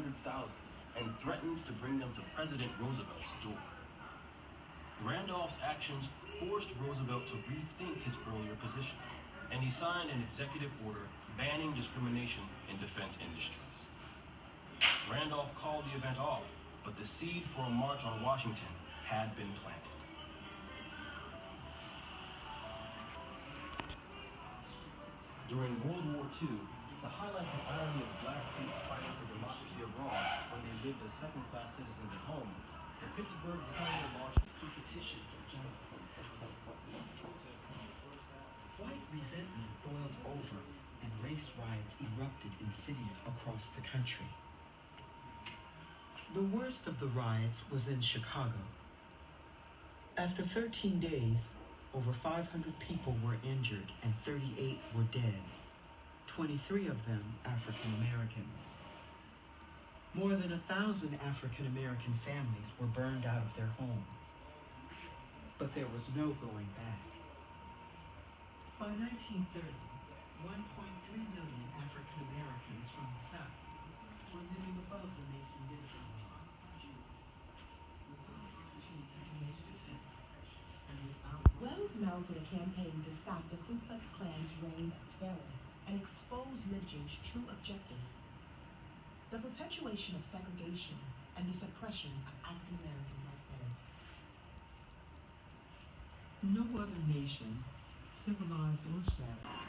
and threatened to bring them to President Roosevelt's door. Randolph's actions forced Roosevelt to rethink his earlier position, and he signed an executive order banning discrimination in defense industries. Randolph called the event off, but the seed for a march on Washington had been planted. During World War II, to highlight the irony of black troops fighting for democracy abroad when they lived as second-class citizens at home, the Pittsburgh Courier launched a petition for justice. White resentment boiled over and race riots erupted in cities across the country. The worst of the riots was in Chicago. After 13 days, over 500 people were injured and 38 were dead, 23 of them African Americans. More than 1,000 African American families were burned out of their homes. But there was no going back. By 1930, 1.3 million African Americans from the South were living above the Mason-Dixon line. Wells mounted a campaign to stop the Ku Klux Klan's reign of terror and expose lynching's true objective: the perpetuation of segregation and the suppression of African American prosperity. No other nation, civilized or savage,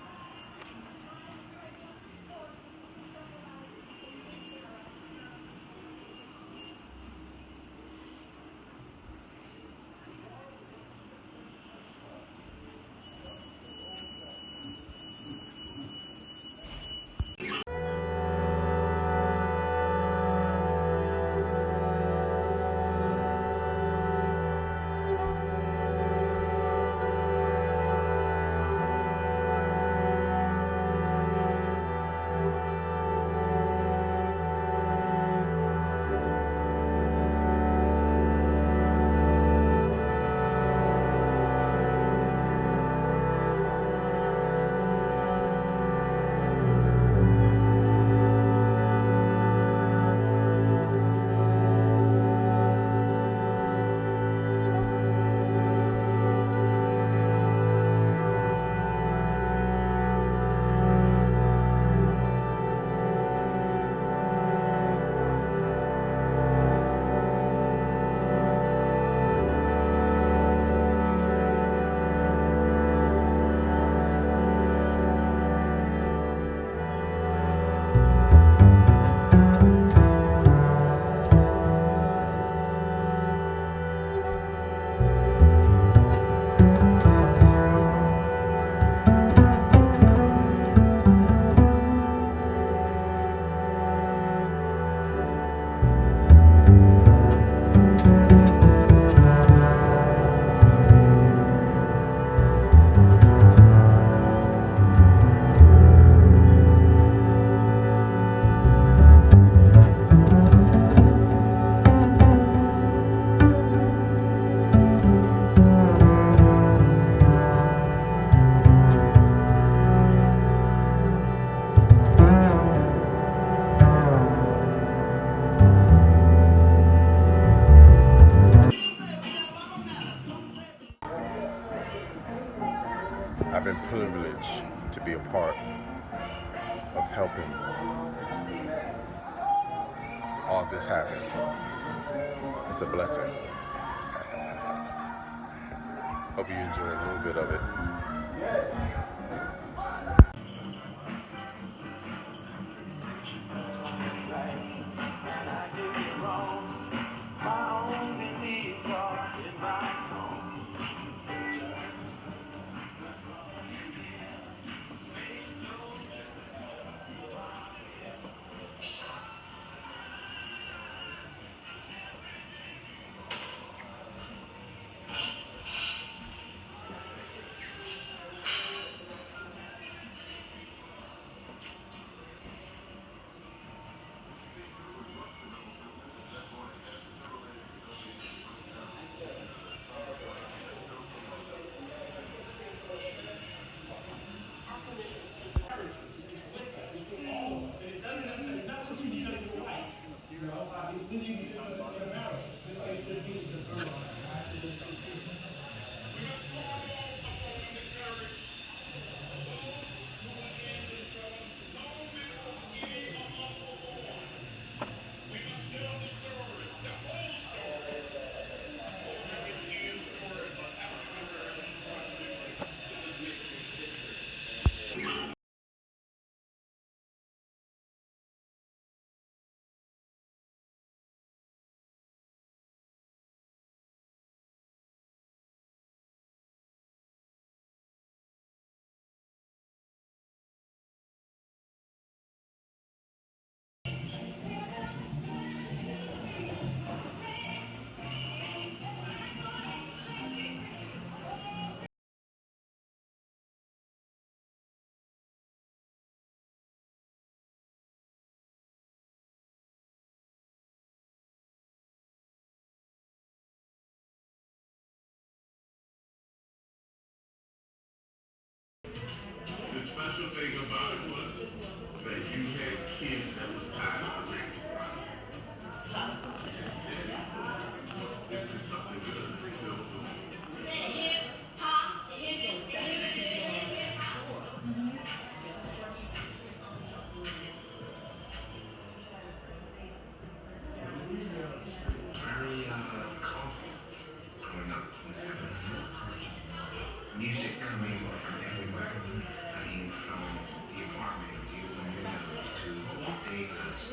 I've been privileged to be a part of helping all this happen. It's a blessing. Hope you enjoy a little bit of it. The special thing about it was that you had kids that was tired of the race. And said, this is something good. Very colorful growing up. Music coming from everywhere. I mean, from the apartment, the open windows to the daylights.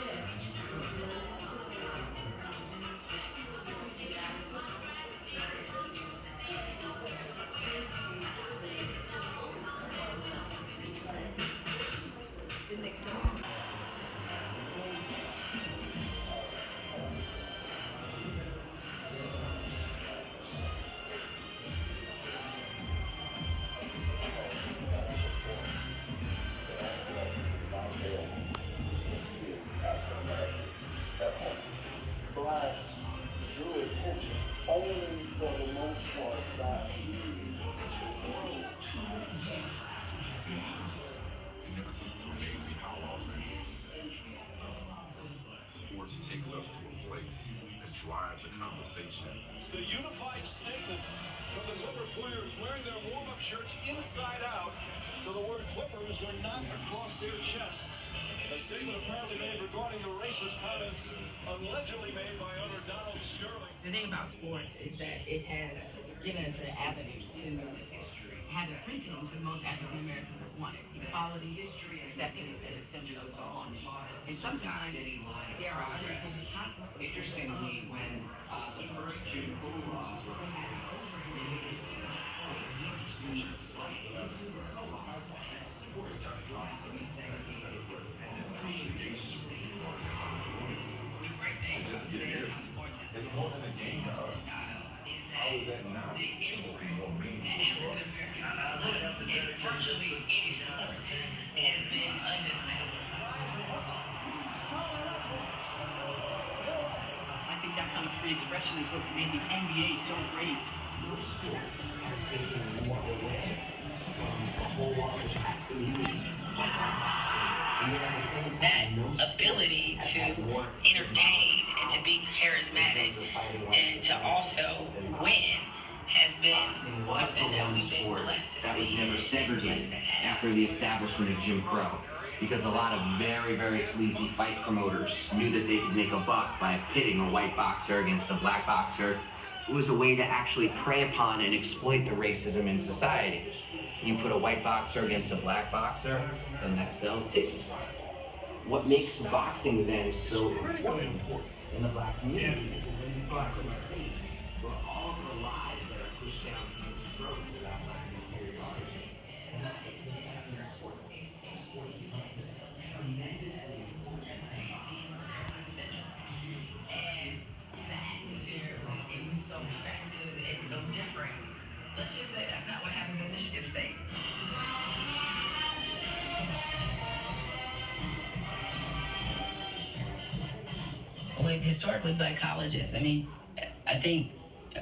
Takes us to a place that drives a conversation. It's the unified statement from the Clipper players wearing their warm-up shirts inside out, so the word Clippers are not across their chests. A statement apparently made regarding the racist comments allegedly made by owner Donald Sterling. The thing about sports is that it has given us an avenue to have the three things that most African Americans have wanted: equality, acceptance, and a sense of belonging. And sometimes there are consequences. Interestingly, when the first two laws It's more than a game to us. How is that not supposed to be more meaningful? In virtually any sport, it has been undeniable. I think that kind of free expression is what made the NBA so great. That ability to entertain and to be charismatic and to also win has been something that we've been blessed to see. that was never segregated after the establishment of Jim Crow, because a lot of very, very sleazy fight promoters knew that they could make a buck by pitting a white boxer against a black boxer. It was a way to actually prey upon and exploit the racism in society. You put a white boxer against a black boxer, and that sells tickets. What makes boxing then so important in the black community is when you fight for space for all of the lies that are pushed down people's throats about black inferiority. And that is the African sports. And the atmosphere, it was so festive and so different. Let's just say that's not what happens in Michigan State. With historically black colleges, I mean, I think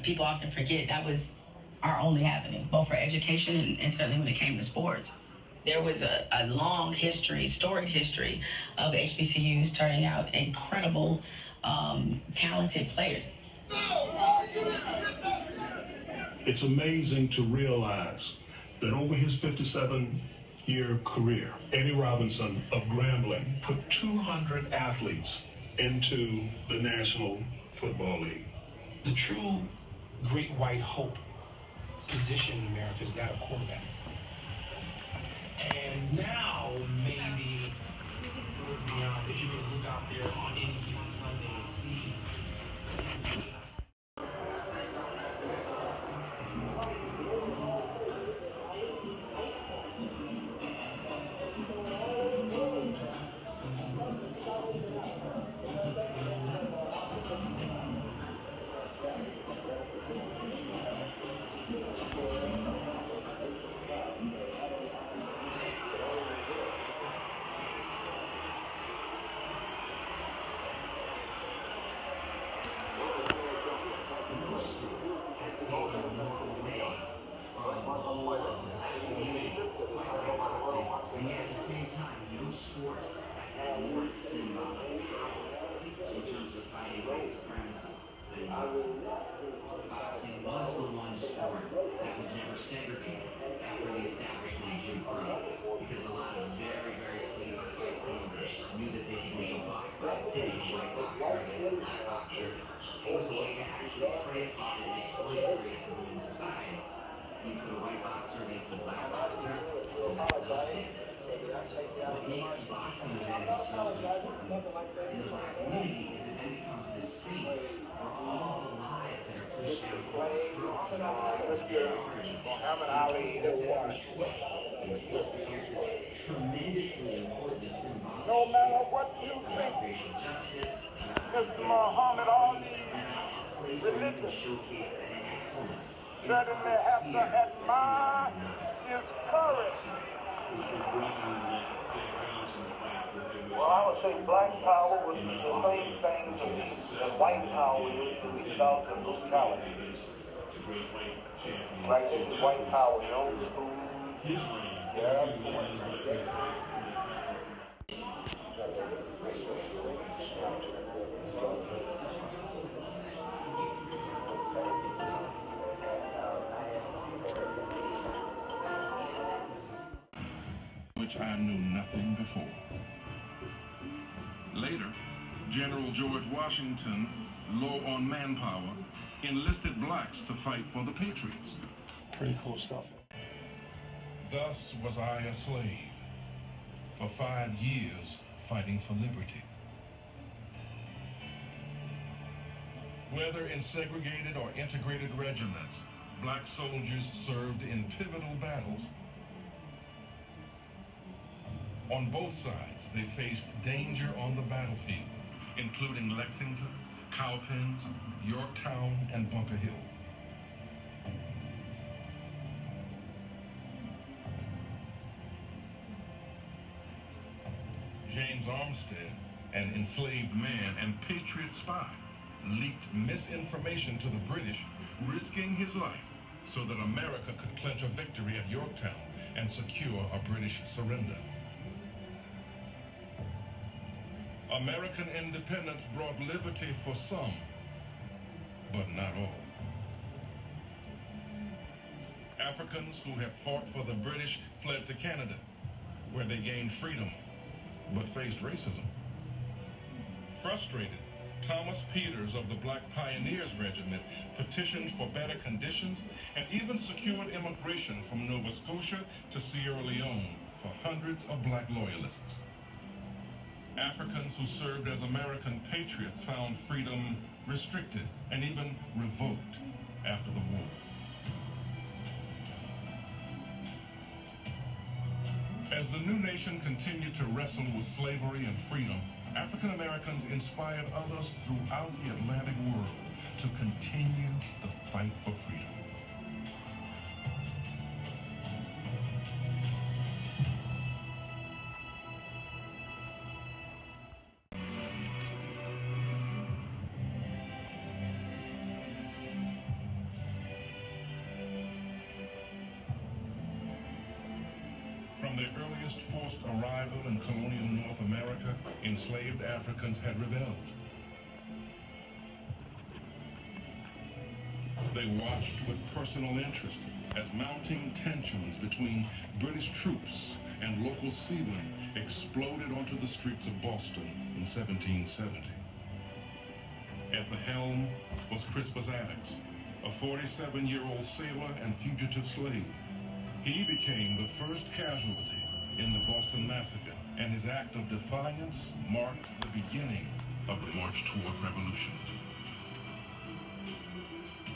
people often forget that was our only avenue, both for education and certainly when it came to sports. There was a long history, storied history of HBCUs turning out incredible talented players. It's amazing to realize that over his 57-year career, Eddie Robinson of Grambling put 200 athletes into the National Football League. The true great white hope position in America is that of quarterback. And now, maybe, beyond, as you can look out there on any given Sunday and see. Boxing was the one sport that was never segregated after the establishment of Jim Crow, because a lot of very, very sleazy fight promoters knew that they could make a buck by pitting a white boxer against a black boxer. It was a way to actually prey upon and exploit racism in society. You put a white boxer against a black boxer, and that's self-defense. What makes boxing then so important in the black community is that then becomes this space where all the lies that are pushed down people's throats about their origin, tremendously important symbolic no matter what you think, racial justice, Mr. Muhammad Ali, religion showcase that excellence. Certainly have to admire his courage. Well, I would say black power was the same thing that white power is without the brutality. Like this is white power, the old school. Yeah. Which I knew nothing before. Later, General George Washington, low on manpower, enlisted blacks to fight for the Patriots. Pretty cool stuff. Thus was I a slave for 5 years fighting for liberty. Whether in segregated or integrated regiments, black soldiers served in pivotal battles. On both sides, they faced danger on the battlefield, including Lexington, Cowpens, Yorktown, and Bunker Hill. James Armstead, an enslaved man and Patriot spy, leaked misinformation to the British, risking his life so that America could clinch a victory at Yorktown and secure a British surrender. American independence brought liberty for some, but not all. Africans who had fought for the British fled to Canada, where they gained freedom, but faced racism. Frustrated, Thomas Peters of the Black Pioneers Regiment petitioned for better conditions and even secured immigration from Nova Scotia to Sierra Leone for hundreds of black loyalists. Africans who served as American patriots found freedom restricted and even revoked after the war. As the new nation continued to wrestle with slavery and freedom, African Americans inspired others throughout the Atlantic world to continue the fight for freedom. From their earliest forced arrival in colonial North America, enslaved Africans had rebelled. They watched with personal interest as mounting tensions between British troops and local seamen exploded onto the streets of Boston in 1770. At the helm was Crispus Attucks, a 47-year-old sailor and fugitive slave. He became the first casualty in the Boston Massacre, and his act of defiance marked the beginning of the march toward revolution.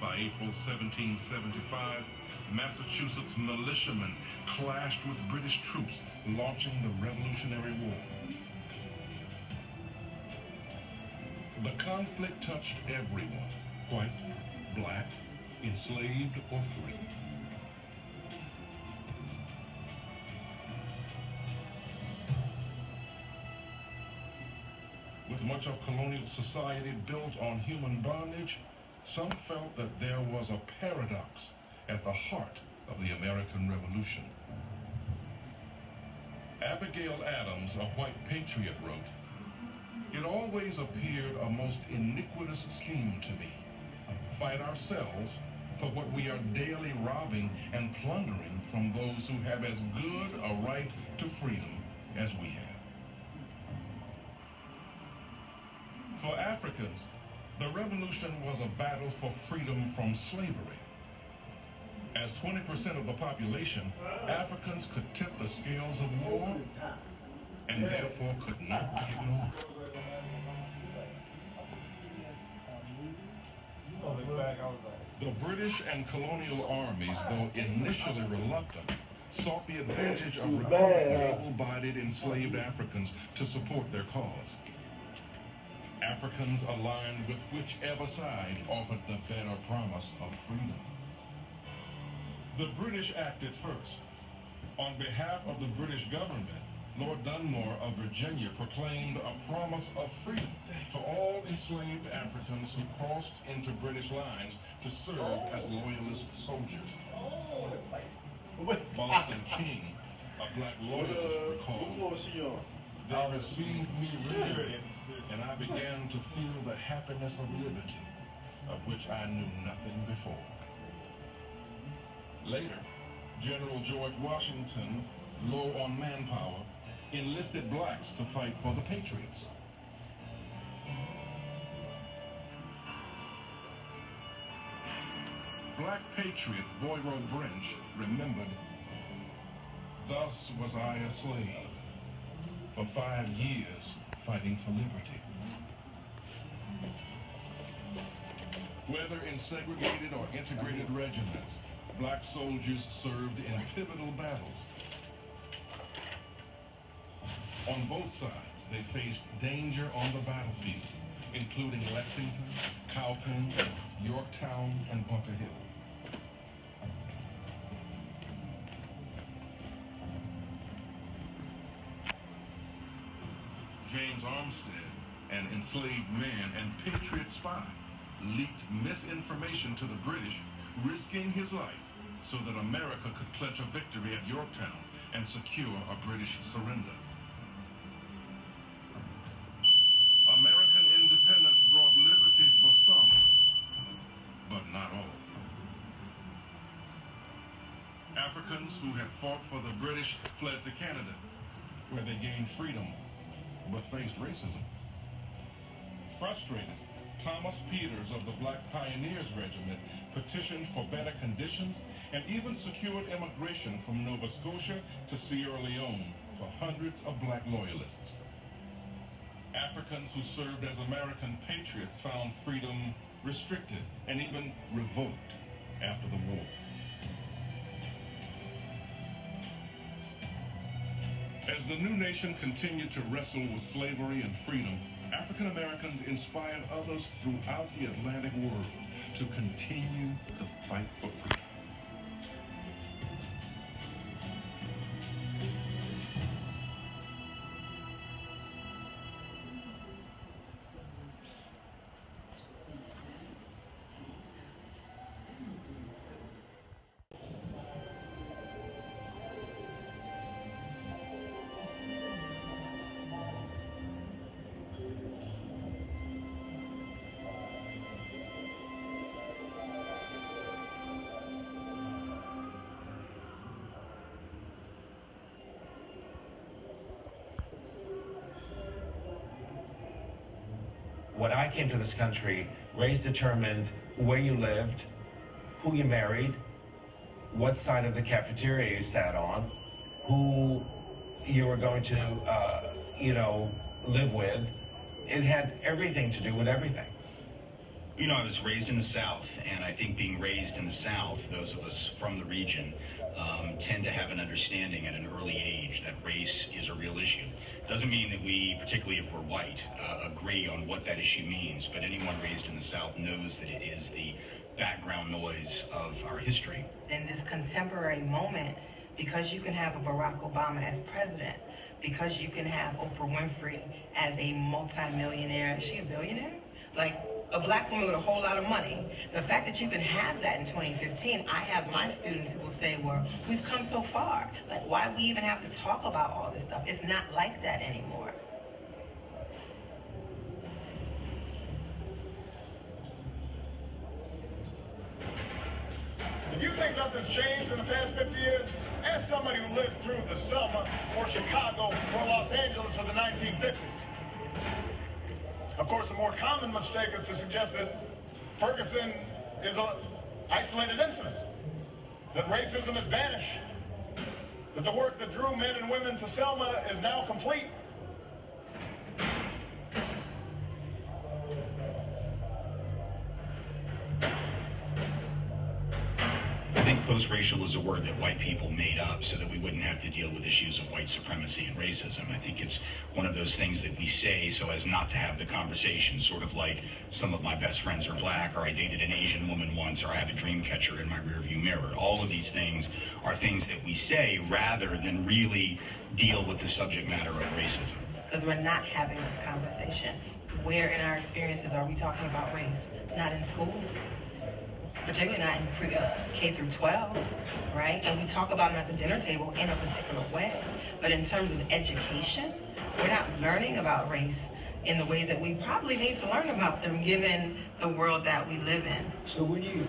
By April 1775, Massachusetts militiamen clashed with British troops, launching the Revolutionary War. The conflict touched everyone, white, black, enslaved, or free. With much of colonial society built on human bondage, some felt that there was a paradox at the heart of the American Revolution. Abigail Adams, a white patriot, wrote, "It always appeared a most iniquitous scheme to me. Fight ourselves for what we are daily robbing and plundering from those who have as good a right to freedom as we have." For Africans, the revolution was a battle for freedom from slavery. As 20% of the population, Africans could tip the scales of war and therefore could not be ignored. The British and colonial armies, though initially reluctant, sought the advantage of recruiting able-bodied enslaved Africans to support their cause. Africans aligned with whichever side offered the better promise of freedom. The British acted first. On behalf of the British government, Lord Dunmore of Virginia proclaimed a promise of freedom to all enslaved Africans who crossed into British lines to serve as loyalist soldiers. Boston King, a black loyalist, recalled, "They received me readily, and I began to feel the happiness of liberty, of which I knew nothing before." Later, General George Washington, low on manpower, enlisted blacks to fight for the Patriots. Black patriot Boyroe Brench remembered, "Thus was I a slave, for 5 years fighting for liberty." Whether in segregated or integrated regiments, black soldiers served in pivotal battles. On both sides, they faced danger on the battlefield, including Lexington, Cowpen, Yorktown, and Bunker Hill. James Armstead, an enslaved man and patriot spy, leaked misinformation to the British, risking his life so that America could clutch a victory at Yorktown and secure a British surrender. American independence brought liberty for some, but not all. Africans who had fought for the British fled to Canada, where they gained freedom, but faced racism. Frustrated, Thomas Peters of the Black Pioneers Regiment petitioned for better conditions and even secured immigration from Nova Scotia to Sierra Leone for hundreds of black loyalists. Africans who served as American patriots found freedom restricted and even revoked after the war. As the new nation continued to wrestle with slavery and freedom, African Americans inspired others throughout the Atlantic world to continue the fight for freedom. when I came to this country, race determined where you lived, who you married, what side of the cafeteria you sat on, who you were going to, live with. It had everything to do with everything. You know, I was raised in the South, and I think being raised in the South, those of us from the region tend to have an understanding at an early age that race is a real issue. Doesn't mean that we, particularly if we're white, agree on what that issue means, but anyone raised in the South knows that it is the background noise of our history. In this contemporary moment, because you can have a Barack Obama as president, because you can have Oprah Winfrey as a multi-millionaire, is she a billionaire? Like, a black woman with a whole lot of money. The fact that you can have that in 2015, I have my students who will say, well, we've come so far. Like, why we even have to talk about all this stuff? It's not like that anymore. If you think nothing's changed in the past 50 years, ask somebody who lived through the Selma or Chicago or Los Angeles of the 1950s. Of course, a more common mistake is to suggest that Ferguson is an isolated incident, that racism is vanished, that the work that drew men and women to Selma is now complete. I think post-racial is a word that white people made up so that we wouldn't have to deal with issues of white supremacy and racism. I think it's one of those things that we say so as not to have the conversation, sort of like some of my best friends are black, or I dated an Asian woman once, or I have a dream catcher in my rearview mirror. All of these things are things that we say rather than really deal with the subject matter of racism. Because we're not having this conversation. Where in our experiences are we talking about race? Not in schools. Particularly not in K through 12, right? And we talk about them at the dinner table in a particular way. But in terms of education, we're not learning about race in the ways that we probably need to learn about them given the world that we live in. So when you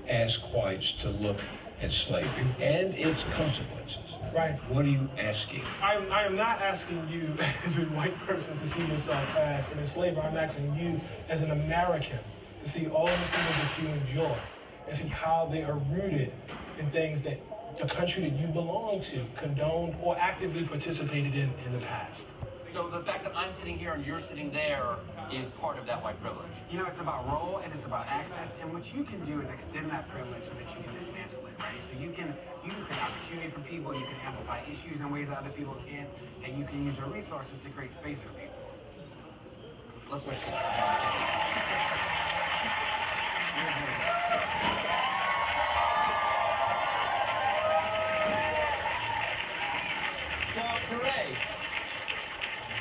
ask whites to look at slavery and its consequences, right? What are you asking? I am not asking you as a white person to see yourself as an enslaver. I'm asking you as an American to see all the things that you enjoy and see how they are rooted in things that the country that you belong to condoned or actively participated in the past. So the fact that I'm sitting here and you're sitting there is part of that white privilege. You know, it's about role and it's about access, and what you can do is extend that privilege so that you can dismantle it, right? So you can create opportunity for people, you can amplify issues in ways that other people can't, and you can use your resources to create space for people. Let's switch it. So, DeRay,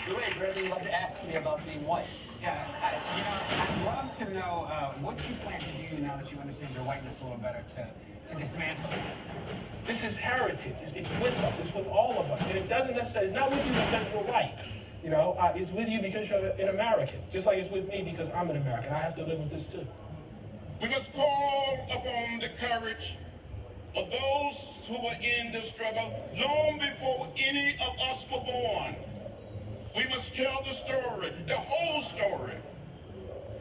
is there anything you'd like to ask me about being white? Yeah, I'd love to know what you plan to do now that you understand your whiteness a little better to dismantle it. This is heritage. It's with us. It's with all of us. And it doesn't necessarily, it's not with you because you're white. You know, it's with you because you're an American. Just like it's with me because I'm an American. I have to live with this too. We must call upon the courage of those who were in this struggle long before any of us were born. We must tell the story, the whole story,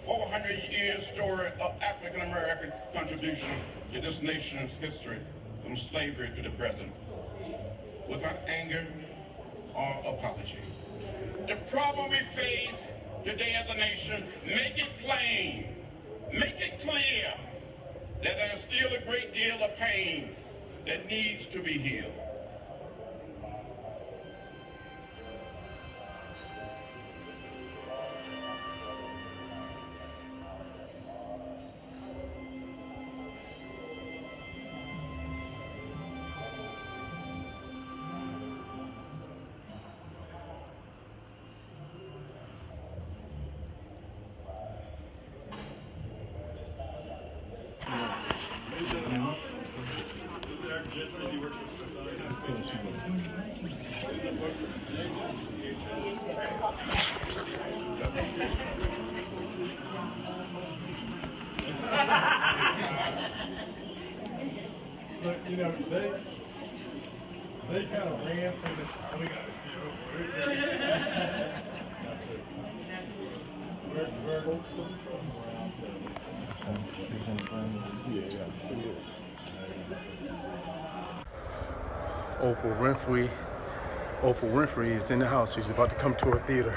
400-year story of African-American contribution to this nation's history from slavery to the present, without anger or apology. The problem we face today as a nation, make it plain, make it clear that there's still a great deal of pain that needs to be healed. So, you know, they kind of ran from this. We got to see over it. Yeah, I see it. Oprah Winfrey is in the house. She's about to come to our theater.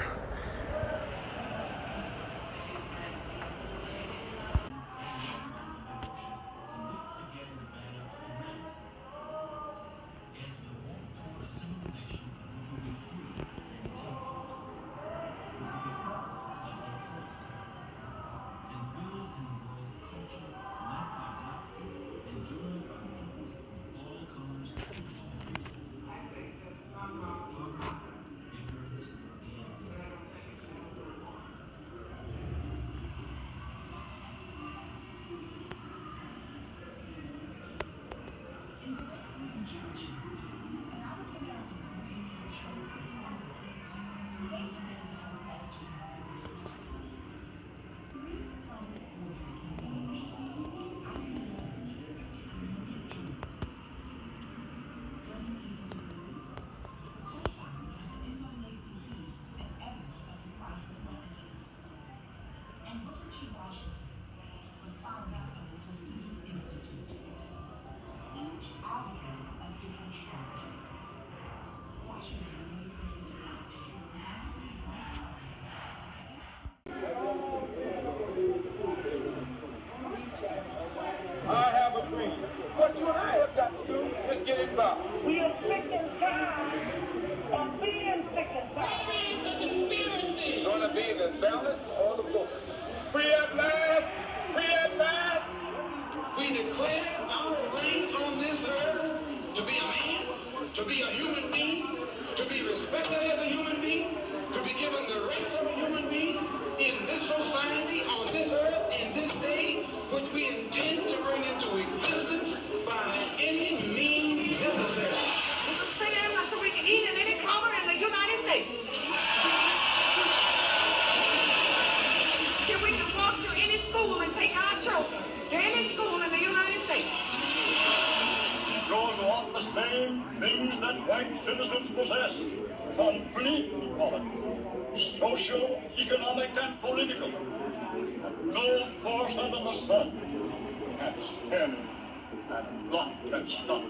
I have a dream. What you and I have got to do is get involved. We are sick and tired of being sick and tired. It's going to be the ballot or the vote. Free at last, free at last. We declare our right on this earth to be a man, to be a human being, to be respected as a human being, to be given the rights of a human being in this society, on this earth, in this day, which we intend to bring into existence by any means necessary. Bring it in so we can eat in any color in the United States. Here we can walk to any school and take our children to any school in the United States. Those who want the same things that white citizens possess: complete equality, social, economic, and political. No force under the sun can stand and block and stop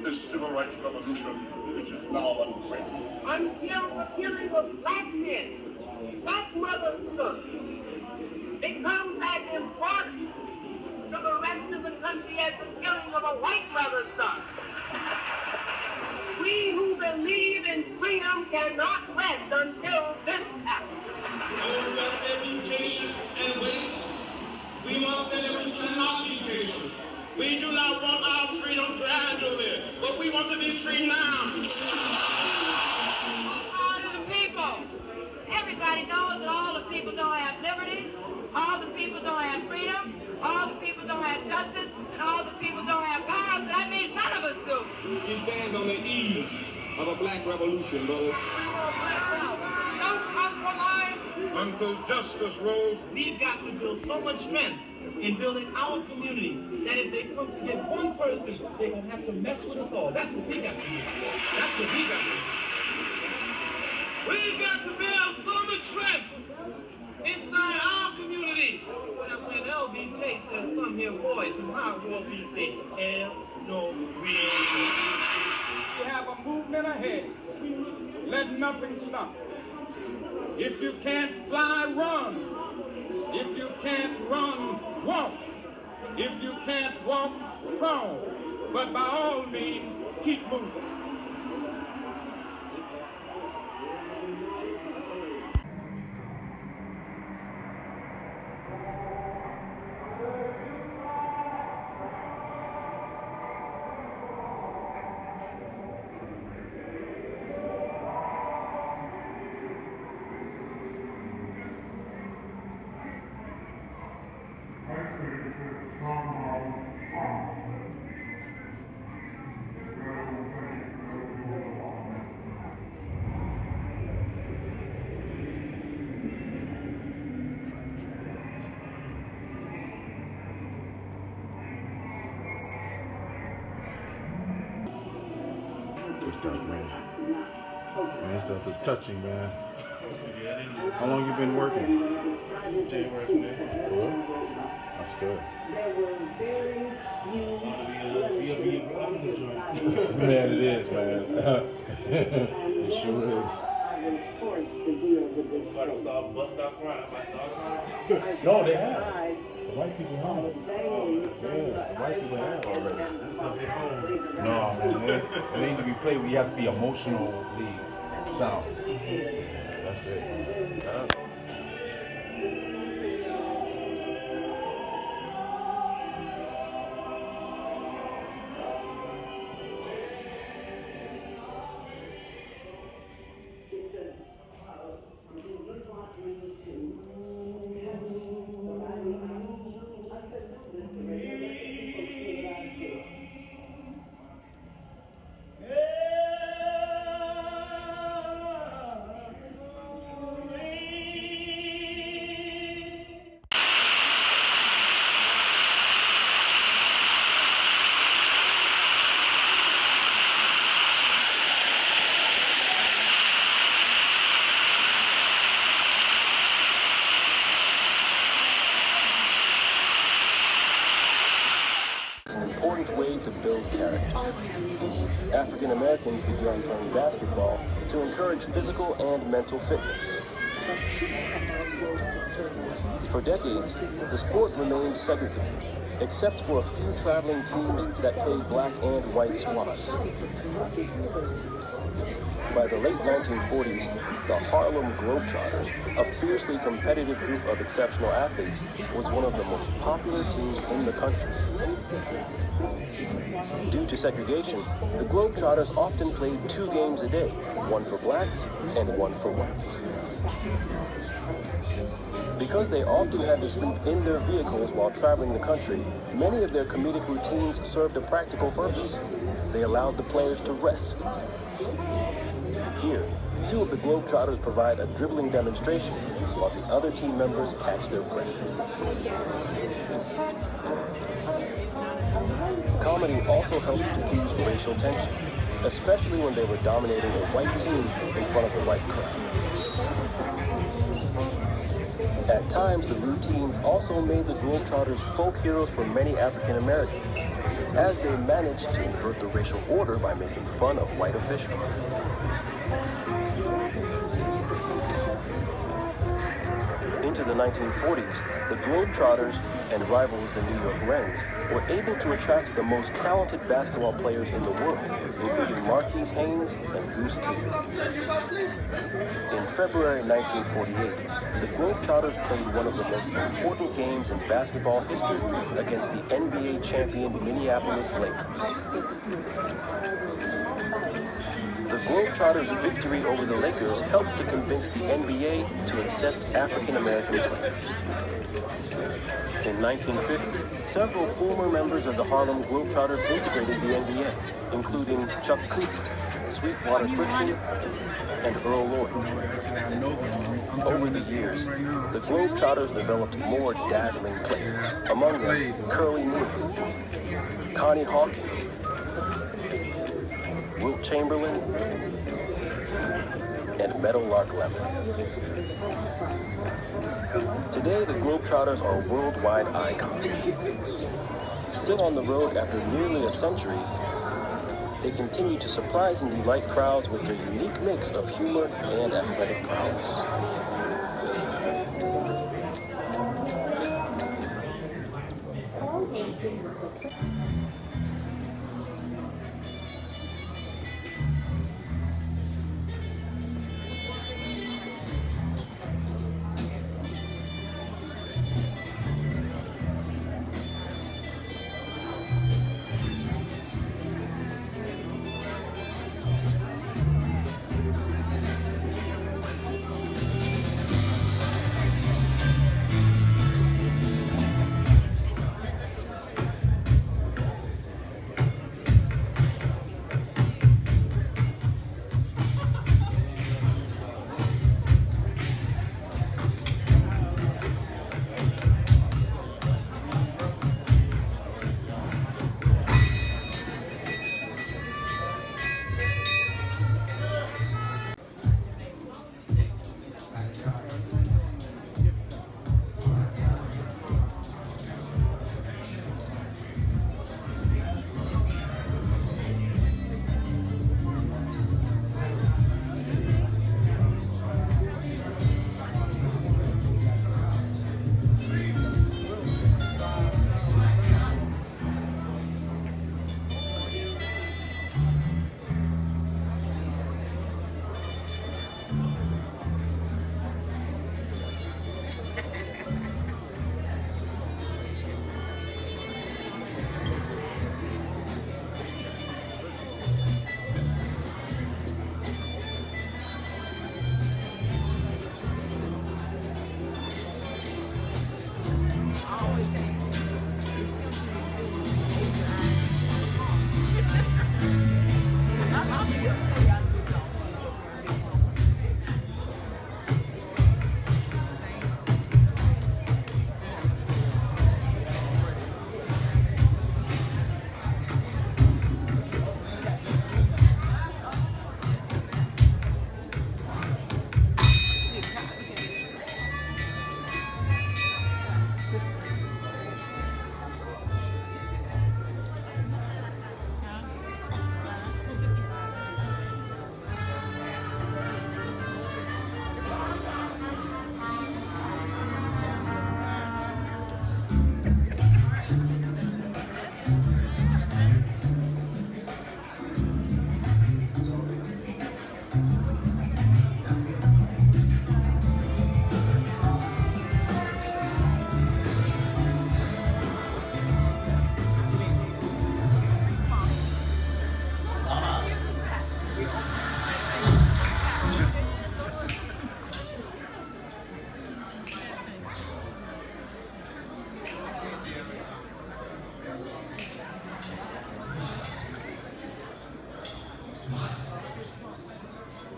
this civil rights revolution which is now underway. Until the killing of black men, black mothers, sons, becomes as important to the rest of the country as the killing of a white brother's son. We who believe in freedom cannot rest until this happens. Those that education and wait, we must say that we cannot be patient. We do not want our freedom gradually, but we want to be free now. All the people. Everybody knows that all the people don't have liberty, all the people don't have freedom, all the people don't have justice, and all the people don't have God. That means none of us do. We stand on the eve of a black revolution, brothers. Don't compromise. Until justice rose, We've got to build so much strength in building our community that if they come to get one person, they're going to have to mess with us all. That's what we got to do. That's what we got to do. We've got to build so much strength inside our community. When LB takes us some here boys who are will be say, hell no, we ain't. We have a movement ahead. Let nothing stop. If you can't fly, run. If you can't run, walk. If you can't walk, crawl. But by all means, keep moving. Man, stuff is touching, man. How long you been working? January 25th. Cool. That's good. Man, it is, man. It sure is. No, they have. The white people have. Yeah, the white people have already. No, man, it ain't to be played. We have to be emotionally sound. That's it. Yeah. Way to build character. African Americans began playing basketball to encourage physical and mental fitness. For decades, the sport remained segregated, except for a few traveling teams that played black and white squads. By the late 1940s, the Harlem Globetrotters, a fiercely competitive group of exceptional athletes, was one of the most popular teams in the country. Due to segregation, the Globetrotters often played 2 games a day, one for blacks and one for whites. Because they often had to sleep in their vehicles while traveling the country, many of their comedic routines served a practical purpose. They allowed the players to rest. Here, 2 of the Globetrotters provide a dribbling demonstration while the other team members catch their breath. Comedy also helps diffuse racial tension, especially when they were dominating a white team in front of a white crowd. At times, the routines also made the Globetrotters folk heroes for many African Americans, as they managed to invert the racial order by making fun of white officials. Into the 1940s, the Globetrotters and rivals the New York Rens were able to attract the most talented basketball players in the world, including Marquise Haynes and Goose T. In February 1948, the Globetrotters played one of the most important games in basketball history against the NBA champion Minneapolis Lakers. The Globetrotters' victory over the Lakers helped to convince the NBA to accept African American players. In 1950, several former members of the Harlem Globetrotters integrated the NBA, including Chuck Cooper, Sweetwater Clifton, and Earl Lloyd. Over the years, the Globetrotters developed more dazzling players, among them Curly Neal, Connie Hawkins, Wilt Chamberlain, and Meadowlark Lemon. Today, the Globetrotters are worldwide icons. Still on the road after nearly a century, they continue to surprise and delight crowds with their unique mix of humor and athletic prowess.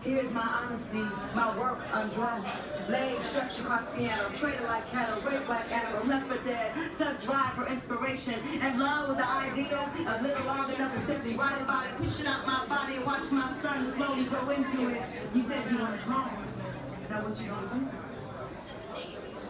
Here's my honesty, my work undressed. Laid, stretched across piano, traded like cattle, raped like animal, left for dead, suck drive for inspiration, and love with the idea of little long enough to simply write about it, pushing out my body and watch my son slowly grow into it. You said you wanted home. Is that what you want to do?